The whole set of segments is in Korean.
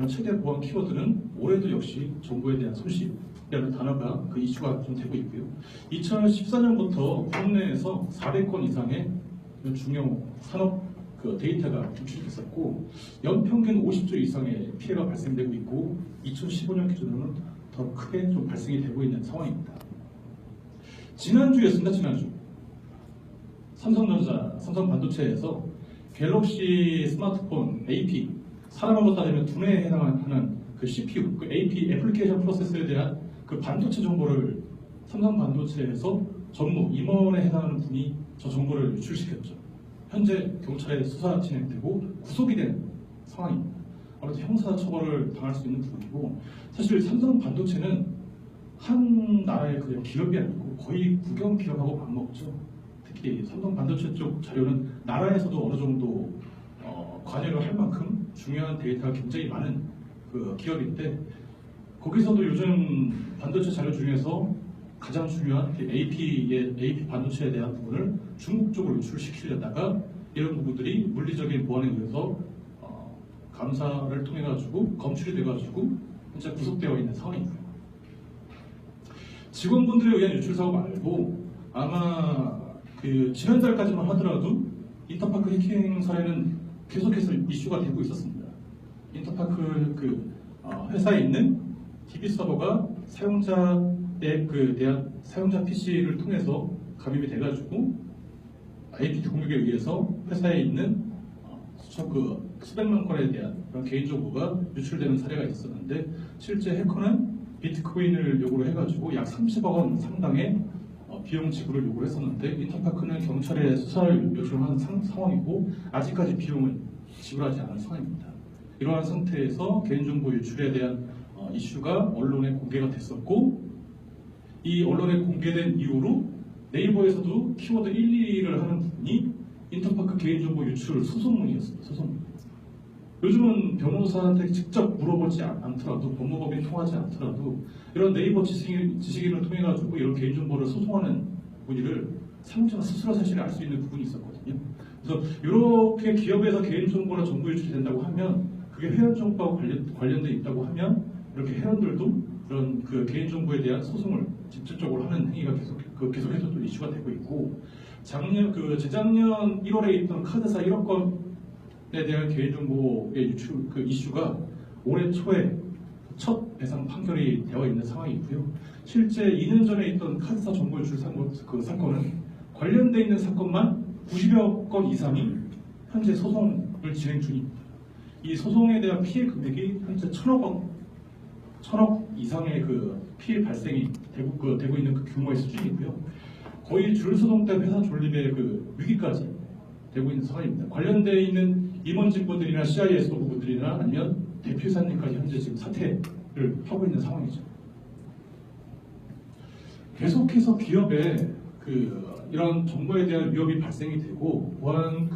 이런 최대 보안 키워드는 올해도 역시 정보에 대한 소식이라는 단어가 그 이슈가 좀 되고 있고요. 2014년부터 국내에서 400건 이상의 중요 산업 데이터가 유출됐었고 연평균 50조 이상의 피해가 발생되고 있고 2015년 기준으로는 더 크게 좀 발생이 되고 있는 상황입니다. 지난주였습니다. 지난주 삼성반도체에서 갤럭시 스마트폰 AP 사람으로 따지면 두뇌에 해당하는 그 CPU, 그 AP 애플리케이션 프로세서에 대한 그 반도체 정보를 삼성반도체에서 전무 임원에 해당하는 분이 저 정보를 유출시켰죠. 현재 경찰에 수사 진행되고 구속이 된 상황입니다. 아무래도 형사 처벌을 당할 수 있는 부분이고 사실 삼성반도체는 한 나라의 그냥 기업이 아니고 거의 국영 기업하고 맞먹죠. 특히 삼성반도체 쪽 자료는 나라에서도 어느 정도 관여를 할 만큼 중요한 데이터가 굉장히 많은 그 기업인데 거기서도 요즘 반도체 자료 중에서 가장 중요한 AP 반도체에 대한 부분을 중국 쪽으로 유출시키려다가 이런 부분들이 물리적인 보안에 의해서 감사를 통해 가지고 검출이 돼 가지고 현재 구속되어 있는 상황입니다. 직원분들에 의한 유출 사고 말고 아마 그 지난달까지만 하더라도 인터파크 해킹 사례는 계속해서 이슈가 되고 있었습니다. 인터파크 회사에 있는 DB 서버가 사용자의 대한 사용자 PC를 통해서 감염이 돼가지고 IP 공격에 의해서 회사에 있는 수백만 건에 대한 그런 개인정보가 유출되는 사례가 있었는데 실제 해커는 비트코인을 요구를 해가지고 약 30억 원 상당의 비용 지불을 요구를 했었는데 인터파크는 경찰에 수사를 요청한 상황이고 아직까지 비용은 지불하지 않은 상황입니다. 이러한 상태에서 개인정보 유출에 대한 이슈가 언론에 공개가 됐었고 이 언론에 공개된 이후로 네이버에서도 키워드 1, 2를 하는 부분이 인터파크 개인정보 유출 소송문이었습니다. 소송문. 요즘은 변호사한테 직접 물어보지 않더라도 법무법인 통하지 않더라도 이런 네이버 지식인을 통해 가지고 이런 개인정보를 소송하는 문의를 사용자가 스스로 사실 알 수 있는 부분이 있었거든요. 그래서 이렇게 기업에서 개인정보나 정보 유출이 된다고 하면 그게 회원정보하고 관련돼 있다고 하면 이렇게 회원들도 그런 그 개인정보에 대한 소송을 직접적으로 하는 행위가 계속해서 또 이슈가 되고 있고 재작년 1월에 있던 카드사 1억 건에 대한 개인정보의 유출 이슈가 올해 초에 첫 배상 판결이 되어 있는 상황이고요. 실제 2년 전에 있던 카드사 정보 유출 사건은 관련돼 있는 사건만 90여 건 이상이 현재 소송을 진행 중입니다. 이 소송에 대한 피해 금액이 현재 1,000억 이상의 그 피해 발생이 되고 있는 그 규모의 수준이고요. 거의 줄소송 때 회사 존립의 그 위기까지 되고 있는 상황입니다. 관련돼 있는 임원 직원들이나 CIS 부분들이나 아니면 대표이사님까지 현재 지금 사퇴를 하고 있는 상황이죠. 계속해서 기업에 이런 정보에 대한 위협이 발생이 되고 보안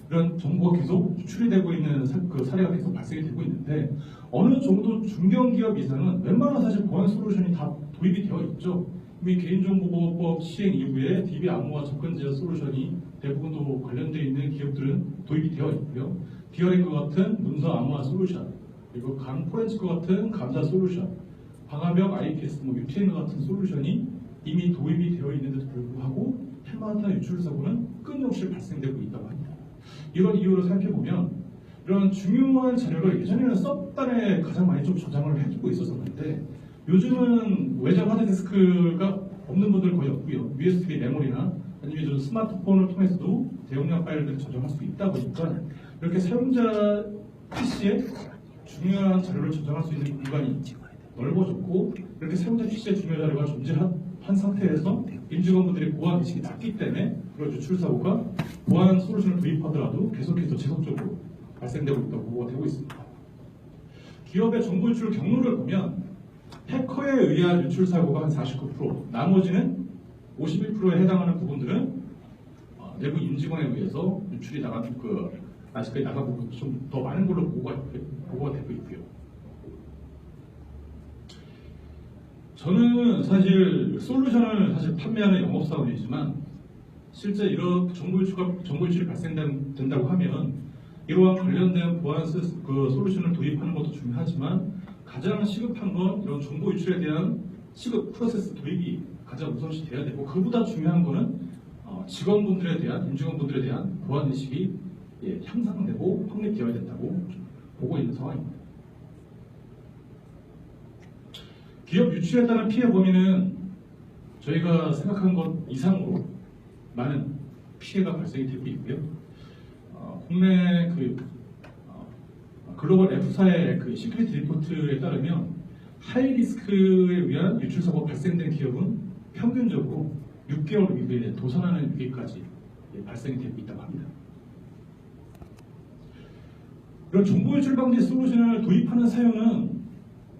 이런 정보가 계속 유출이 되고 있는 사례가 계속 발생이 되고 있는데 어느 정도 중견기업 이상은 웬만한 사실 보안 솔루션이 다 도입이 되어 있죠. 이미 개인정보보호법 시행 이후에 DB 암호화 접근 제어 솔루션이 대부분도 관련되어 있는 기업들은 도입이 되어 있고요. 디어링크 같은 문서 암호화 솔루션, 그리고 포렌치크 같은 감자 솔루션, 방화벽 IPS, UTM 같은 솔루션이 이미 도입이 되어 있는데도 불구하고 해마다 유출 사고는 끊임없이 발생되고 있다고 합니다. 이런 이유를 살펴보면 이런 중요한 자료를 예전에는 섭단에 가장 많이 좀 저장을 해두고 있었었는데 요즘은 외장 하드디스크가 없는 분들 거의 없고요. USB 메모리나 아니면 스마트폰을 통해서도 대용량 파일들을 저장할 수 있다 보니까 이렇게 사용자 PC에 중요한 자료를 저장할 수 있는 공간이 넓어졌고 이렇게 사용자 PC에 중요한 자료가 존재한 상태에서 임직원분들이 보안 의식이 낮기 때문에 그런 유출 사고가 보안 솔루션을 도입하더라도 계속해서 지속적으로 발생되고 있다고 보고가 되고 있습니다. 기업의 정보 유출 경로를 보면 해커에 의한 유출 사고가 한 49%, 나머지는 51%에 해당하는 부분들은 내부 임직원에 의해서 유출이 아직까지 나가고 좀 더 많은 걸로 보고가 되고 있고요. 저는 사실 솔루션을 판매하는 영업사원이지만 실제 이런 정보 유출이 발생된다고 하면 이러한 관련된 보안 솔루션을 도입하는 것도 중요하지만 가장 시급한 건 이런 정보 유출에 대한 시급 프로세스 도입이 가장 우선시 돼야 되고, 그보다 중요한 거는 직원분들에 대한, 임직원분들에 대한 보안 의식이 향상되고 확립되어야 된다고 보고 있는 상황입니다. 기업 유출에 따른 피해 범위는 저희가 생각한 것 이상으로 많은 피해가 발생이 되고 있고요. 국내 글로벌 F사의 시큐리티 리포트에 따르면 하이리스크에 의한 유출 사고가 발생된 기업은 평균적으로 6개월 이후에 도산하는 위기까지 발생이 되고 있다고 합니다. 이런 정보 유출 방지 솔루션을 도입하는 사유는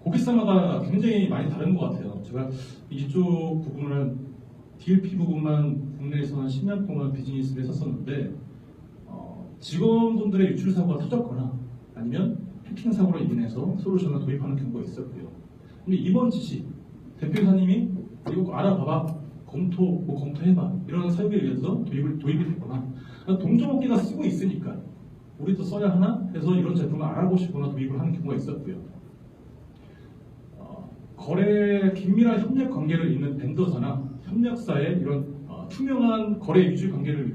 고객사마다 굉장히 많이 다른 것 같아요. 제가 이쪽 부분을 DLP 부분만 국내에서 한 10년 동안 비즈니스를 했었는데 직원분들의 유출 사고가 터졌거나 아니면 해킹 사고로 인해서 솔루션을 도입하는 경우가 있었고요. 근데 이번 지시 대표이사님이 이거 알아봐봐, 검토해봐 이런 사유에 의해서 도입이 됐거나 동종업계가 쓰고 있으니까 우리도 써야 하나 해서 이런 제품을 알아보시거나 도입을 하는 경우가 있었고요. 긴밀한 협력 관계를 잇는 벤더사나 협력사의 이런 투명한 거래 유지 관계를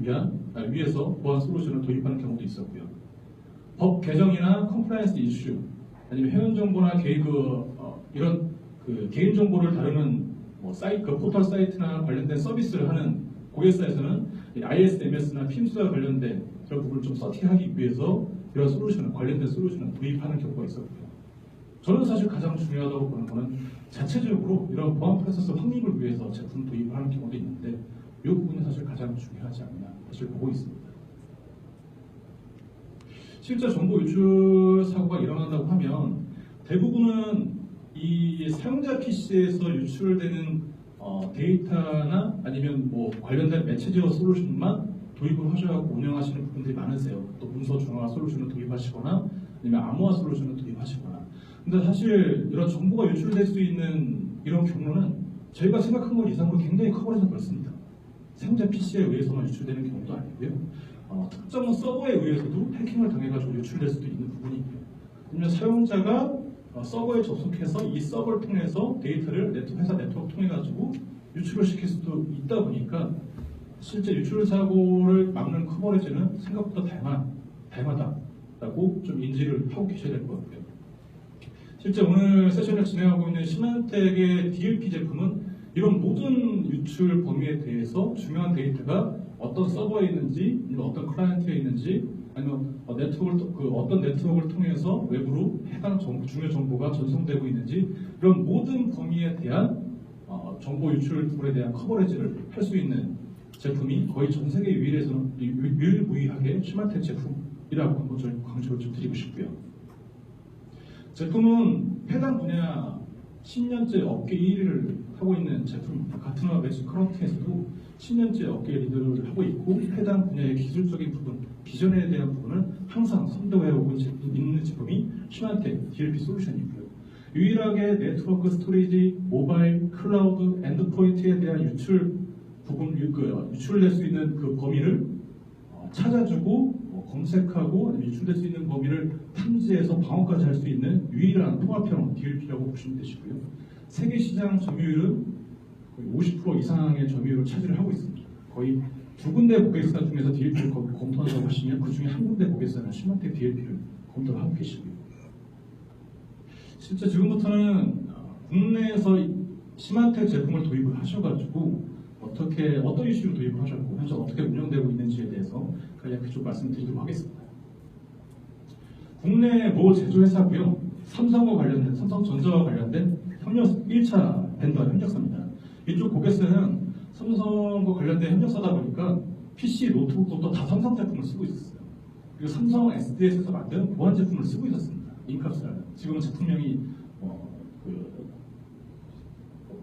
위해서 보안 솔루션을 도입하는 경우도 있었고요. 법 개정이나 컴플라이언스 이슈, 아니면 회원 정보나 이런 개인 정보를 다루는 포털 사이트나 관련된 서비스를 하는 고객사에서는 ISMS나 PIMS와 관련된 그런 부분을 좀 서팅하기 위해서 이런 관련된 솔루션을 도입하는 경우가 있었고요. 저는 사실 가장 중요하다고 보는 것은 자체적으로 이런 보안 프로세스 확립을 위해서 제품 도입을 하는 경우도 있는데 이 부분이 사실 가장 중요하지 않나 사실 보고 있습니다. 실제 정보 유출 사고가 일어난다고 하면 대부분은 이 사용자 PC에서 유출되는 데이터나 아니면 관련된 메시지어 솔루션만 도입을 하셔서 운영하시는 분들이 많으세요. 또 문서 중앙화 솔루션을 도입하시거나 아니면 암호화 솔루션을 도입하시거나. 근데 사실 이런 정보가 유출될 수 있는 이런 경로는 저희가 생각한 것 이상으로 굉장히 커버리지가 넓습니다. 사용자 PC에 의해서만 유출되는 경우도 아니고요. 특정 서버에 의해서도 해킹을 당해가지고 유출될 수도 있는 부분이 있고요. 아니면 사용자가 서버에 접속해서 이 서버를 통해서 데이터를 회사 네트워크 통해가지고 유출을 시킬 수도 있다 보니까 실제 유출 사고를 막는 커버리지는 생각보다 다양하다라고 좀 인지를 하고 계셔야 될 것 같고요. 실제 오늘 세션을 진행하고 있는 시만텍의 DLP 제품은 이런 모든 유출 범위에 대해서 중요한 데이터가 어떤 서버에 있는지, 아니면 어떤 클라이언트에 있는지, 아니면 어떤 네트워크를 통해서 외부로 해당 중요 정보가 전송되고 있는지 이런 모든 범위에 대한 정보 유출 부분에 대한 커버리지를 할 수 있는 제품이 거의 전 세계 유일무이하게 시만텍 제품이라고 한번 저희 강조를 좀 드리고 싶고요. 제품은 해당 분야 10년째 업계 1위를 하고 있는 제품입니다. 같은 매직 커런트에서도 10년째 업계 리더를 하고 있고 해당 분야의 기술적인 부분, 비전에 대한 부분은 항상 선도해오고 있는 제품이 시만텍 DLP 솔루션이고요. 유일하게 네트워크 스토리지, 모바일, 클라우드, 엔드포인트에 대한 유출될 수 있는 그 범위를 찾아주고 검색하고 아니면 유출될 수 있는 범위를 탐지해서 방어까지 할 수 있는 유일한 통합형 DLP라고 보시면 되시고요. 세계 시장 점유율은 거의 50% 이상의 점유율을 차지를 하고 있습니다. 거의 두 군데 고객사 중에서 DLP를 검토한다고 하시면 그 중에 한 군데 고객사는 시만텍 DLP를 검토를 하고 계시고요. 실제 지금부터는 국내에서 시만텍 제품을 도입을 하셔가지고 어떤 이슈로 도입을 하셨고 현재 어떻게 운영되고 있는지에 대해서 간략히 좀 말씀드리도록 하겠습니다. 국내 모 제조회사고요. 삼성전자와 관련된 1차 벤더 협력사입니다. 이쪽 고객사는 삼성과 관련된 협력사다 보니까 PC, 노트북도 다 삼성 제품을 쓰고 있었어요. 그리고 삼성 SDS에서 만든 보안 제품을 쓰고 있었습니다. 인캅스라는. 지금은 제품명이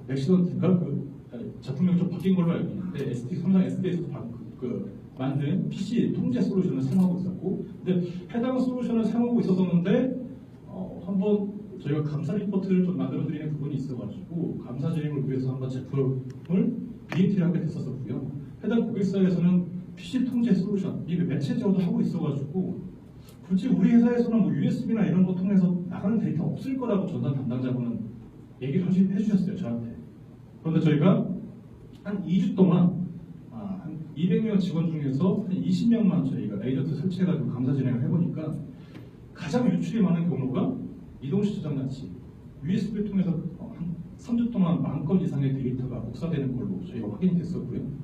넥시던트인가? 제품명이 좀 바뀐 걸로 알고 있는데 삼성 SDS에서 만든 PC 통제 솔루션을 사용하고 있었고, 근데 해당 솔루션을 사용하고 있었는데 한번 저희가 감사 리포트를 좀 만들어드리는 부분이 있어가지고 감사 진행을 위해서 한번 제품을 BAT를 하게 됐었고요. 해당 고객사에서는 PC 통제 솔루션, 이 매체 제어도 하고 있어가지고 솔직히 우리 회사에서는 뭐 USB나 이런 거 통해서 나가는 데이터 없을 거라고 전산 담당자분은 얘기를 해주셨어요, 저한테. 그런데 저희가 한 2주 동안 한 200명 직원 중에서 한 20명만 저희가 에이전트 설치해가지고 감사 진행을 해보니까 가장 유출이 많은 경우가 이동식 저장 장치, USB를 통해서 한 3주 동안 10,000건 이상의 데이터가 복사되는 걸로 저희가 확인이 됐었고요.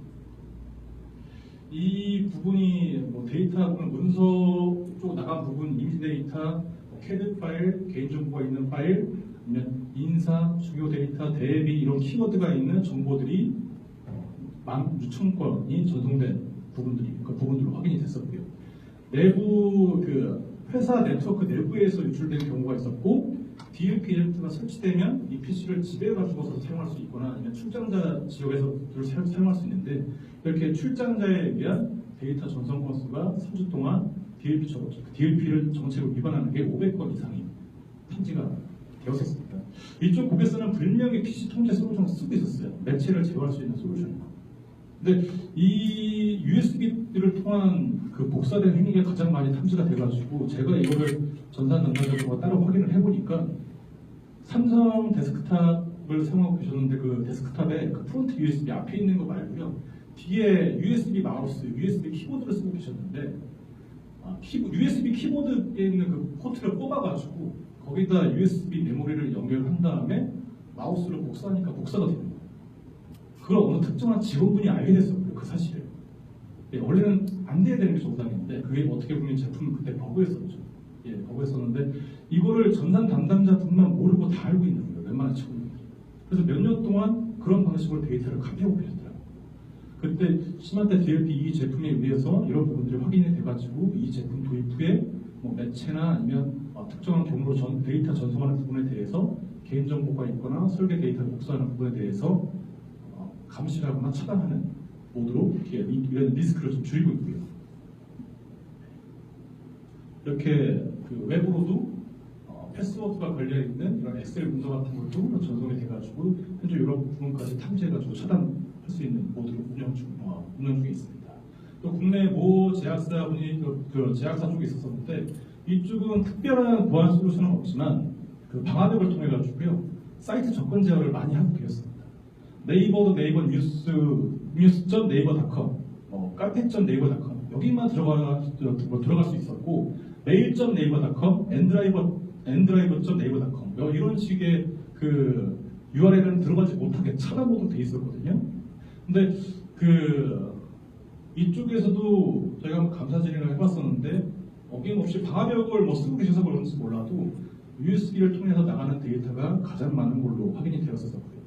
이 부분이 뭐 데이터 보면 문서 쪽 나간 부분, 이미지 데이터, CAD 파일, 개인정보가 있는 파일, 아니면 인사, 주요 데이터, 대비 이런 키워드가 있는 정보들이 16,000건이 전송된 부분들이 그 부분들로 확인이 됐었고요. 내부 그 회사 네트워크 내부에서 유출된 경우가 있었고, DLP 에이전트가 설치되면 이 PC를 집에 가지고서 사용할 수 있거나 아니면 출장자 지역에서 사용할 수 있는데, 이렇게 출장자에 의한 데이터 전송 건수가 3주 동안 DLP를 정책을 위반하는 게 500건 이상이 탐지가 되었었습니다. 이쪽 고객사는 분명히 PC 통제 솔루션을 쓰고 있었어요. 매체를 제어할 수 있는 솔루션이요. 근데 이 USB를 통한 그 복사된 행위가 가장 많이 탐지가 돼가지고 제가 이거를 전산 담당자들과 따로 확인을 해보니까 삼성 데스크탑을 사용하고 계셨는데 그 데스크탑에 그 프론트 USB 앞에 있는 거 말고요, 뒤에 USB 마우스, USB 키보드를 쓰고 계셨는데 USB 키보드에 있는 그 포트를 뽑아가지고 거기다 USB 메모리를 연결한 다음에 마우스를 복사하니까 복사가 되는 거예요. 그걸 어느 특정한 직원분이 알게 됐었고요, 그 사실을. 원래는 안 돼야 되는 게 정상인데 그게 어떻게 보면 제품은 그때 버그였었죠. 버그였었는데 이거를 전산 담당자분만 모르고 다 알고 있는 거예요, 웬만한 직원들이. 그래서 몇 년 동안 그런 방식으로 데이터를 카피하고 계셨더라고요. 그때 시만테 DLP 이 제품에 의해서 이런 부분들이 확인이 돼가지고 이 제품 도입 후에 뭐 매체나 아니면 특정한 경우로 데이터 전송하는 부분에 대해서 개인정보가 있거나 설계 데이터를 복사하는 부분에 대해서 감시를 하거나 차단하는 모드로 이런 리스크를 좀 줄이고 있고요. 이렇게 그 외부로도 패스워드가 걸려있는 이런 엑셀 문서 같은 것도 전송이 돼가지고 현재 이런 부분까지 탐지해가지고 차단할 수 있는 모드로 운영 중에 있습니다. 또 국내 모 제약사분이 그 제약사 쪽에 있었는데 이쪽은 특별한 보안 솔루션은 없지만 그 방화벽을 통해 가지고요 사이트 접근 제어를 많이 하고 계셨습니다. 네이버도 네이버 뉴스.네이버.com, 카페.네이버.com 여기만 들어갈 수 있었고, 메일.네이버.com, 엔드라이버.네이버.com 이런 식의 그 URL은 들어가지 못하게 차단모드 돼 있었거든요. 근데 그 이쪽에서도 저희가 한번 감사 진행을 해봤었는데 어김없이 방화벽을 뭐 쓰고 계셔서 그런지 몰라도 USB를 통해서 나가는 데이터가 가장 많은 걸로 확인이 되었었고요.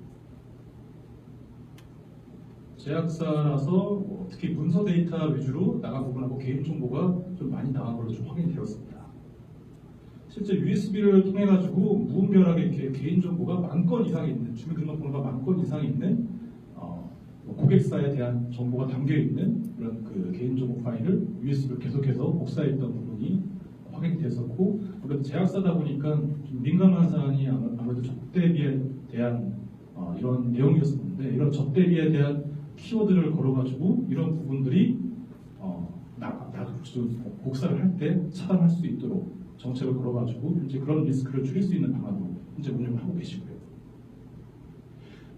제약사라서 특히 문서 데이터 위주로 나간 부분하고 개인정보가 좀 많이 나간 걸로 좀 확인이 되었습니다. 실제 USB를 통해 가지고 무분별하게 이렇게 개인정보가 10,000건 이상이 있는, 주민등록번호가 10,000건 이상이 있는 고객사에 대한 정보가 담겨 있는 그런 그 개인정보 파일을 USB를 계속해서 복사했던 부분이 확인이 됐었고, 아무래도 제약사다 보니까 좀 민감한 사안이 아무래도 접대비에 대한 이런 내용이었었는데, 이런 접대비에 대한 키워드를 걸어가지고 이런 부분들이 복사를 할 때 차단할 수 있도록 정책을 걸어가지고 이제 그런 리스크를 줄일 수 있는 방안으로 현재 운영을 하고 계시고요.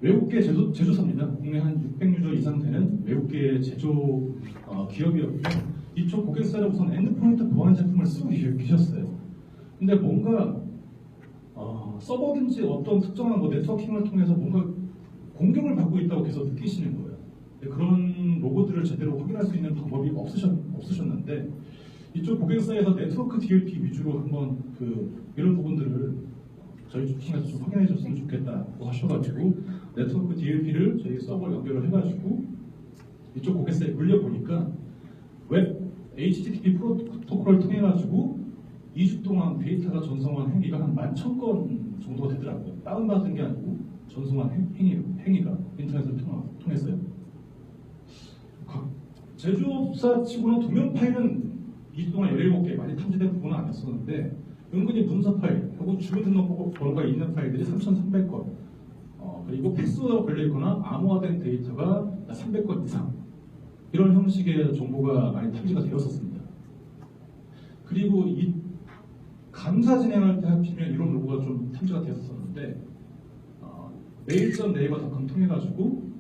외국계 제조사입니다. 국내 한 600유저 이상 되는 외국계 제조 기업이었고요. 이쪽 고객사는 우선 엔드포인트 보안 제품을 쓰고 계셨어요. 근데 뭔가 서버든지 어떤 특정한 네트워킹을 통해서 뭔가 공격을 받고 있다고 계속 느끼시는 거예요. 그런 로고들을 제대로 확인할 수 있는 방법이 없으셨는데 이쪽 고객사에서 네트워크 DLP 위주로 한번 이런 부분들을 저희 쪽 팀에서 좀 확인해 줬으면 좋겠다고 하셔가지고 네트워크 DLP를 저희 서버에 연결을 해가지고 이쪽 고객사에 물려보니까 웹 HTTP 프로토콜을 통해 가지고 2주 동안 데이터가 전송한 행위가 한 11,000건 정도가 되더라고요. 다운받은 게 아니고 전송한 행위가 인터넷을 통해서요. 제조업사 치고는 도면 파일은 2주 동안 17개 많이 탐지된 부분은 아니었었는데 은근히 문서 파일, 하고 주민등록번호가 있는 파일들이 3,300건, 그리고 패스워드가 걸려있거나 암호화된 데이터가 300건 이상, 이런 형식의 정보가 많이 탐지가 되었었습니다. 그리고 이 감사 진행할 때 하필이면 이런 로고가 좀 탐지가 되었었는데 mail.naver.com 통해가지고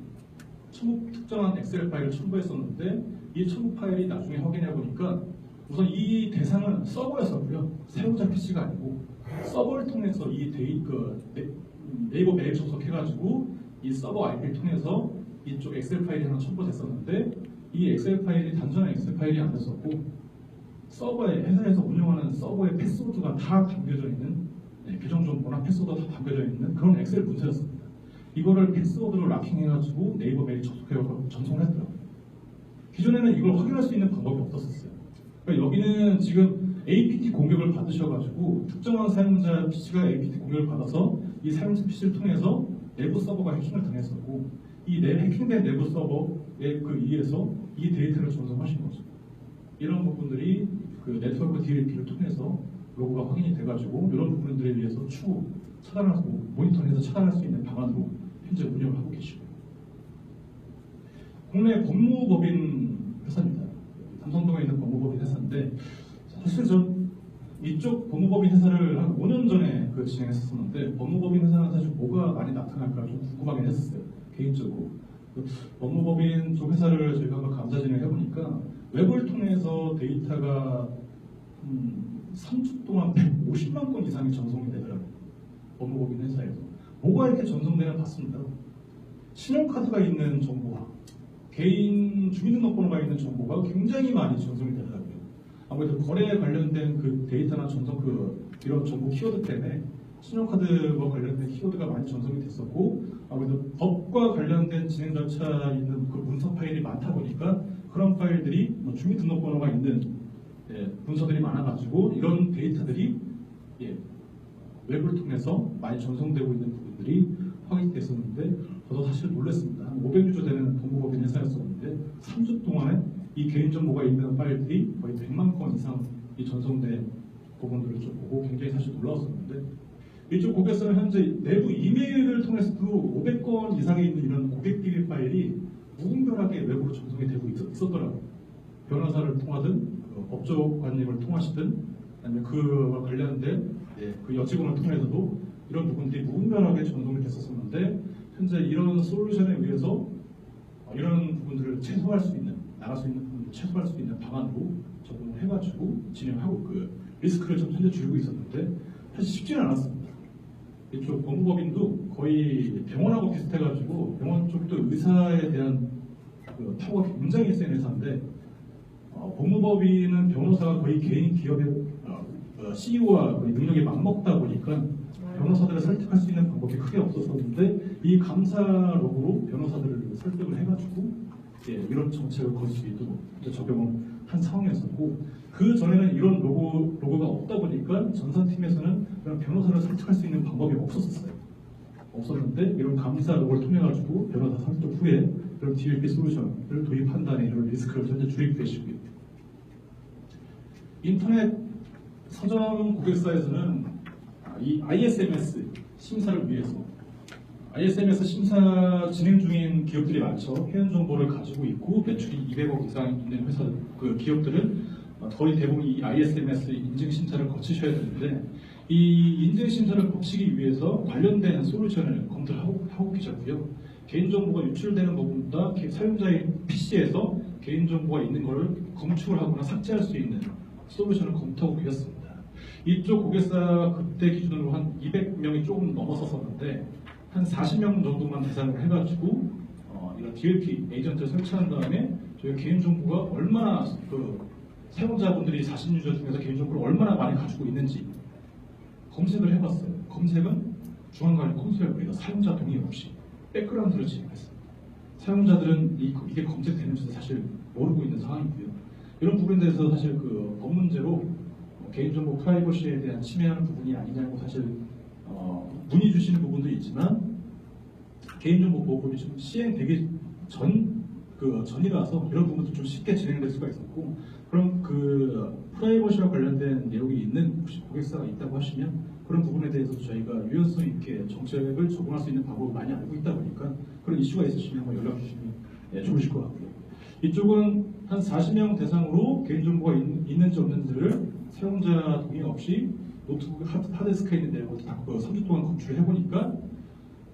특정한 엑셀 파일을 첨부했었는데 이 첨부 파일이 나중에 확인해 보니까 우선 이 대상은 서버였었고요. 사용자 PC가 아니고 서버를 통해서 네이버 메일 접속해가지고 이 서버 IP를 통해서 이쪽 엑셀 파일이 하나 첨부됐었는데 이 엑셀 파일이 단순한 엑셀 파일이 아니었었고 서버에 회사에서 운영하는 서버의 패스워드가 다 담겨져 있는 계정 정보나 패스워드가 다 담겨져 있는 그런 엑셀 문서였습니다. 이거를 패스워드로 락킹해가지고 네이버 메일 접속해서 전송을 했더라고요. 기존에는 이걸 확인할 수 있는 방법이 없었어요. 그러니까 여기는 지금 APT 공격을 받으셔가지고 특정한 사용자 PC가 APT 공격을 받아서 이 사용자 PC를 통해서 내부 서버가 해킹을 당했었고 이 해킹된 내부 서버에 의해서 이 데이터를 전송하신 거죠. 이런 부분들이 그 네트워크 DLP를 통해서 로고가 확인이 돼가지고 이런 부분들에 의해서 추후 차단하고 모니터링해서 차단할 수 있는 방안으로 현재 운영을 하고 계시고요. 국내 법무법인 회사입니다. 삼성동에 있는 법무법인 회사인데 사실 전 이쪽 법무법인 회사를 한 5년 전에 진행했었는데 법무법인 회사는 사실 뭐가 많이 나타날까 좀 궁금하긴 했었어요. 개인적으로. 법무법인 쪽 회사를 저희가 한번 감사 진행을 해보니까 웹을 통해서 데이터가 3주 동안 150만 건 이상이 전송이 되더라고요. 법무법인 회사에서. 뭐가 이렇게 전송되나 봤습니다. 신용카드가 있는 정보와 개인 주민등록번호가 있는 정보가 굉장히 많이 전송이 되더라고요. 아무래도 거래에 관련된 그 데이터나 전송 이런 정보 키워드 때문에 신용카드와 관련된 키워드가 많이 전송이 됐었고 아무래도 법과 관련된 진행 절차 있는 그 문서 파일이 많다 보니까 그런 파일들이 주민등록번호가 있는 문서들이 많아가지고 이런 데이터들이 웹을 통해서 많이 전송되고 있는 부분들이 확인됐었는데 저도 사실 놀랐습니다. 한 500유저 되는 법무법인 회사였었는데 3주 동안에 이 개인정보가 있는 파일들이 거의 100만 건 이상이 전송된 부분들을 좀 보고 굉장히 사실 놀라웠었는데 이쪽 고객사는 현재 내부 이메일을 통해서도 500건 이상에 있는 이런 고객 비밀 파일이 무분별하게 외부로 전송이 되고 있었더라고요. 변호사를 통하든 법조관님을 통하시든 아니면 그와 관련된 그 여직원을 통해서도 이런 부분들이 무분별하게 전송이 됐었는데 현재 이런 솔루션에 의해서 이런 부분들을 최소화할 수 있는 나갈 수 있는 부분을 최소화할 수 있는 방안으로 접근을 해가지고 진행하고 그 리스크를 좀 현재 줄이고 있었는데 사실 쉽지는 않았습니다. 이쪽 법무법인도 거의 병원하고 비슷해가지고 병원 쪽도 의사에 대한 그 타고가 굉장히 센 회사인데 법무법인은 변호사가 거의 개인 기업의 CEO와 능력이 맞먹다 보니까 변호사들을 설득할 수 있는 방법이 크게 없었었는데 이 감사 로고로 변호사들을 설득을 해가지고 이런 정책을 걸 수 있도록 적용을 한 상황이었었고 그 전에는 이런 로고가 없다 보니까 전산팀에서는 그런 변호사를 설득할 수 있는 방법이 없었는데 이런 감사 로고를 통해 가지고 변호사 설득 후에 그런 DLP 솔루션을 도입한다는 이런 리스크를 현재 줄이고 계시고요. 인터넷 서점 고객사에서는 이 ISMS 심사를 위해서 ISMS 심사 진행 중인 기업들이 많죠. 회원 정보를 가지고 있고 매출이 200억 이상 있는 회사 그 기업들은 거의 대부분 이 ISMS 인증 심사를 거치셔야 되는데 이 인증 심사를 거치기 위해서 관련된 솔루션을 검토를 하고 계셨고요. 개인정보가 유출되는 부분보다 사용자의 PC에서 개인정보가 있는 것을 검출을 하거나 삭제할 수 있는 솔루션을 검토하고 계셨습니다. 이쪽 고객사 그때 기준으로 한 200명이 조금 넘었었는데 한 40명 정도만 대상으로 해가지고 이런 DLP 에이전트를 설치한 다음에 저희 개인정보가 얼마나 사용자분들이 40유저 중에서 개인정보를 얼마나 많이 가지고 있는지 검색을 해봤어요. 검색은 중앙관리 콘솔에서 사용자 동의 없이 백그라운드를 진행했습니다. 사용자들은 이게 검색되는지도 사실 모르고 있는 상황이고요. 이런 부분에 대해서 사실 법 문제로 개인정보 프라이버시에 대한 침해하는 부분이 아니냐고 사실 문의 주시는 부분도 있지만 개인정보 보호법이 좀 시행되기 전이라서 이런 부분도 좀 쉽게 진행될 수가 있었고 그럼 프라이버시와 관련된 내용이 있는 혹시 고객사가 있다고 하시면 그런 부분에 대해서 저희가 유연성 있게 정책을 적용할 수 있는 방법을 많이 알고 있다 보니까 그런 이슈가 있으시면 한번 연락 주시면 좋으실 것 같고요. 이쪽은 한 40명 대상으로 개인정보가 있는지 없는지를 사용자 동의 없이 노트북 하드디스크에 있는 내용을 다 3주 동안 검출을 해보니까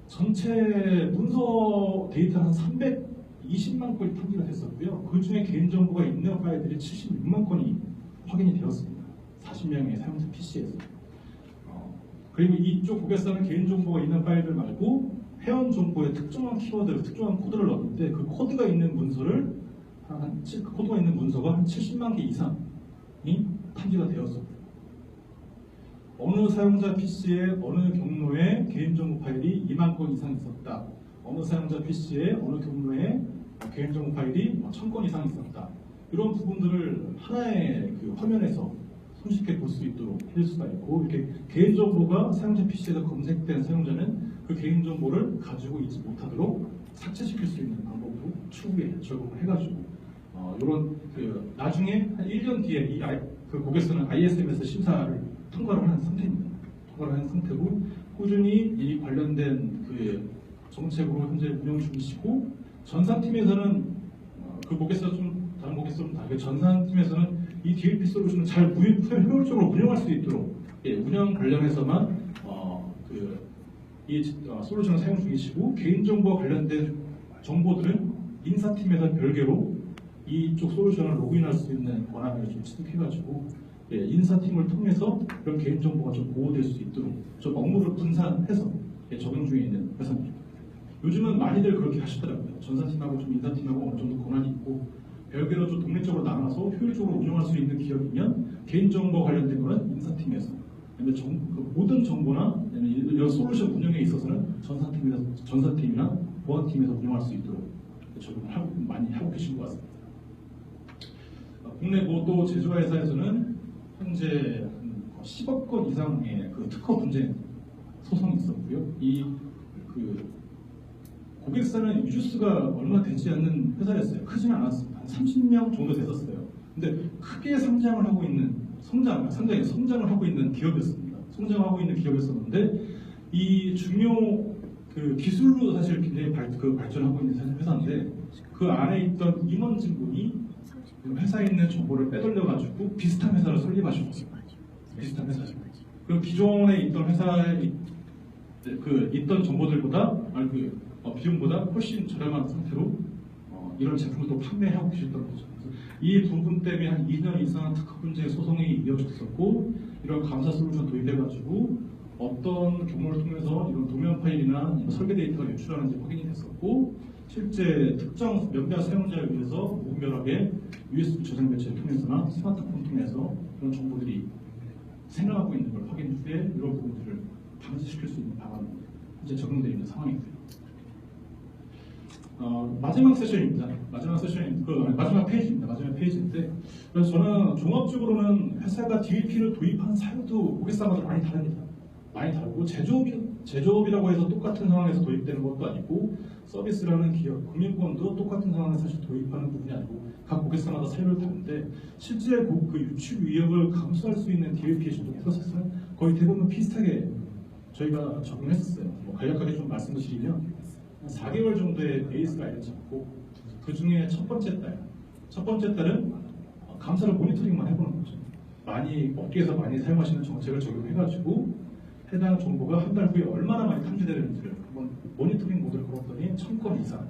전체 문서 데이터 한 320만 건이 탐지가 됐었고요. 그 중에 개인정보가 있는 파일들이 76만 건이 확인이 되었습니다. 40명의 사용자 PC에서. 그리고 이쪽 고객사는 개인정보가 있는 파일들 말고 회원 정보에 특정한 키워드, 특정한 코드를 넣었는데 그 코드가 있는 문서를 그 코드가 있는 문서가 한 70만 개 이상이 탐지가 되었습니다. 어느 사용자 PC에 어느 경로에 개인정보 파일이 2만 건 이상 있었다. 어느 사용자 PC에 어느 경로에 개인정보 파일이 1000건 이상 있었다. 이런 부분들을 하나의 그 화면에서 손쉽게 볼 수 있도록 해줄 수가 있고, 이렇게 개인정보가 사용자 PC에서 검색된 사용자는 그 개인정보를 가지고 있지 못하도록 삭제시킬 수 있는 방법으로 추후에 적용을 해가지고 이런 그 나중에 한 1년 뒤에 그 고객사는 ISMS 심사를 통과를 하는 상태입니다. 통과를 하는 상태고 꾸준히 이 관련된 그 정책으로 현재 운영 중이시고, 전산팀에서는 그 고객사 좀 다른 고객사는 다르게 전산팀에서는 이 DLP 솔루션을 잘 효율적으로 운영할 수 있도록 운영 관련해서만 이 솔루션을 사용 중이시고, 개인정보와 관련된 정보들은 인사팀에서 별개로 이쪽 솔루션을 로그인할 수 있는 권한을 좀 취득해가지고 인사팀을 통해서 그런 개인정보가 좀 보호될 수 있도록 좀 업무를 분산해서 적용 중에 있는 회사입니다. 요즘은 많이들 그렇게 하시더라고요. 전산팀하고 좀 인사팀하고 어느 정도 권한이 있고 별개로 좀 독립적으로 나눠서 효율적으로 운영할 수 있는 기업이면 개인정보 관련된 거는 인사팀에서, 그 모든 정보나 이런 솔루션 운영에 있어서는 전산팀이나 보안팀에서 운영할 수 있도록 적용을 많이 하고 계신 것 같습니다. 국내 또 제조화 회사에서는 현재 10억 건 이상의 그 특허 분쟁 소송이 있었고요. 그 고객사는 유주수가 얼마 되지 않는 회사였어요. 크지는 않았습니다. 한 30명 정도 됐었어요. 근데 크게 성장을 하고 있는 성장을 하고 있는 기업이었습니다. 성장하고 있는 기업이었었는데 이 중요 그 기술로 사실 굉장히 발전하고 있는 회사인데 그 안에 있던 임원진분이 회사에 있는 정보를 빼돌려가지고 비슷한 회사를 설립하셨어요. 비슷한 회사죠. 그리고 기존에 있던 회사에 있던 정보들보다 비용보다 훨씬 저렴한 상태로 이런 제품을 또 판매하고 계셨던 거죠. 이 부분 때문에 한 2년 이상 특허 분쟁 소송이 이어졌었고, 이런 감사 솔루션 도입해가지고 어떤 경로를 통해서 이런 도면 파일이나 설계 데이터가 유출하는지 확인이 됐었고, 실제 특정 몇몇 사용자에 의해서 무분별하게 USB 저장 매체를 통해서나 스마트폰 통해서 그런 정보들이 생성하고 있는 걸 확인 후에 이런 부분들을 방지시킬 수 있는 방안이 이제 적용되어 있는 상황이고요. 마지막 세션입니다. 마지막 페이지입니다. 마지막 페이지인데, 그래서 저는 종합적으로는 회사가 DLP를 도입한 사유도 고객사마다 많이 다릅니다. 많이 다르고 제조업이라고 해서 똑같은 상황에서 도입되는 것도 아니고, 서비스라는 기업, 금융권도 똑같은 상황에서 사실 도입하는 부분이 아니고 각 고객사마다 사유를 다른데, 실제 그 유출 위협을 감수할 수 있는 DLP의 제조 프로세스는 거의 대부분 비슷하게 저희가 적용했었어요. 간략하게 좀 말씀을 드리면 4개월 정도의 베이스 가이드를 잡고 그 중에 첫 번째 달은 감사를 모니터링만 해보는 거죠. 업계에서 많이 사용하시는 정책을 적용해가지고 해당 정보가 한 달 후에 얼마나 많이 탐지되는지를 한번 모니터링 모드를 걸었더니 1000건 이상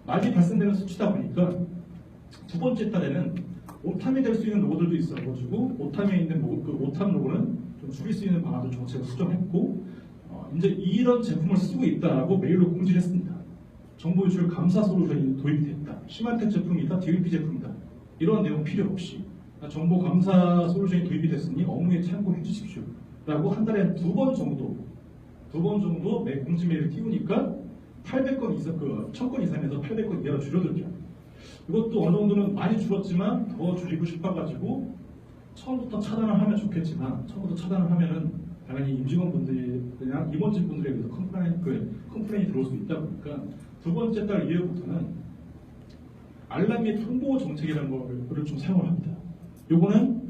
많이 발생되는 수치다 보니까 두 번째 달에는 오탐이 될 수 있는 로고들도 있어가지고 오탐에 있는 오탐 로고는 좀 줄일 수 있는 방안을 정책을 수정했고, 이제 이런 제품을 쓰고 있다라고 메일로 공지를 했습니다. 정보 유출 감사 솔루션이 도입이 됐다. 시마텍 제품이다, DLP 제품이다. 이런 내용 필요 없이 정보 감사 솔루션이 도입이 됐으니 업무에 참고해 주십시오. 라고 한 달에 두 번 정도 매 공지 메일을 띄우니까 800건 이상, 1000건 이상에서 800건 이하로 줄어들죠. 이것도 어느 정도는 많이 줄었지만 더 줄이고 싶어가지고 처음부터 차단을 하면 좋겠지만, 처음부터 차단을 하면은 당연히 임직원분들이나 임원진분들에 의해서 컴플레인이 들어올 수 있다 보니까 두 번째 달 이후부터는 알람 및 홍보 정책이라는 거를 좀 사용을 합니다. 요거는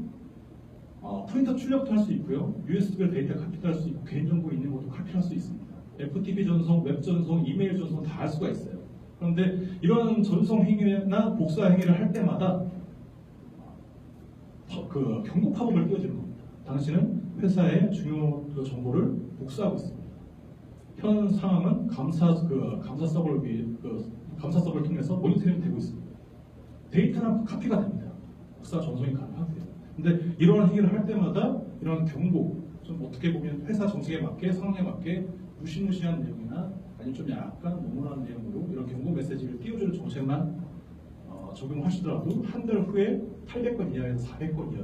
프린터 출력도 할 수 있고요, USB 데이터 카피도 할 수 있고, 개인정보 있는 것도 카피할 수 있습니다. FTP 전송, 웹 전송, 이메일 전송 다 할 수가 있어요. 그런데 이런 전송 행위나 복사 행위를 할 때마다 경고 팝업을 띄워주는 겁니다. 당신은 회사의 중요 정보를 복사하고 있습니다. 현 상황은 감사 서버를 통해서 모니터링 되고 있습니다. 데이터는 카피가 됩니다. 복사 전송이 가능하고요. 근데 이런 행위를 할 때마다 이런 경고, 좀 어떻게 보면 회사 정책에 맞게 상황에 맞게 무시무시한 내용이나 아니면 좀 약간 너무한 내용으로 이런 경고 메시지를 띄워주는 정책만 적용하시더라도 한 달 후에 800건 이하에서 400건 이하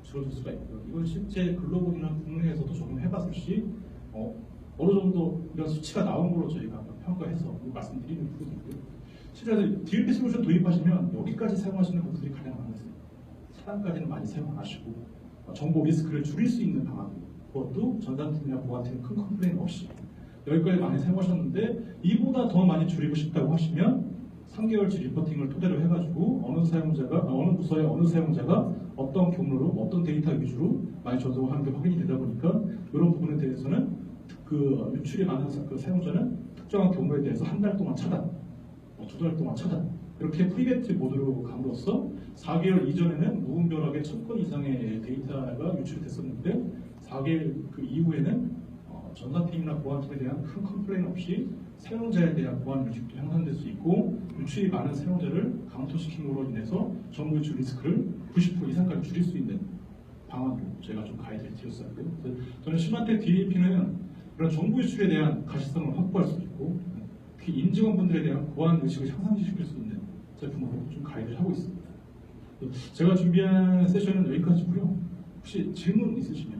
줄어들 수가 있고요. 이건 실제 글로벌이나 국내에서도 적용해봤을 시 어느 정도 이런 수치가 나온 걸로 저희가 평가해서 말씀드리는 부분이고요. 실제 DLP 솔루션 도입하시면 여기까지 사용하시는 분들이 가장 많으세요. 차단까지는 많이 사용 안 하시고 정보 리스크를 줄일 수 있는 방안, 그것도 전산팀이나 보안팀 큰 컴플레인 없이 여기까지 많이 사용하셨는데 이보다 더 많이 줄이고 싶다고 하시면 3개월치 리포팅을 토대로 해가지고 어느 부서의 어느 사용자가 어떤 경로로 어떤 데이터 위주로 많이 전송을 하는 게 확인이 되다 보니까 이런 부분에 대해서는 그 유출이 많은 그 사용자는 특정한 경로에 대해서 한 달 동안 차단, 2달 동안 차단 이렇게 프리벤트 모드로 감으로써 4개월 이전에는 무분별하게 1000건 이상의 데이터가 유출이 됐었는데 4개월 그 이후에는 전산팀이나 보안팀에 대한 큰 컴플레인 없이 사용자에 대한 보안 의식도 향상될 수 있고 유출이 많은 사용자를 감소시킴으로 인해서 정보 유출 리스크를 90% 이상까지 줄일 수 있는 방안도 저희가 좀 가이드를 드렸어요. 저는 시마텍 DLP는 이런 정보 유출에 대한 가시성을 확보할 수 있고 특히 임직원분들에 대한 보안 의식을 향상시킬 수 있는 제품으로 좀 가이드를 하고 있습니다. 제가 준비한 세션은 여기까지고요. 혹시 질문 있으시면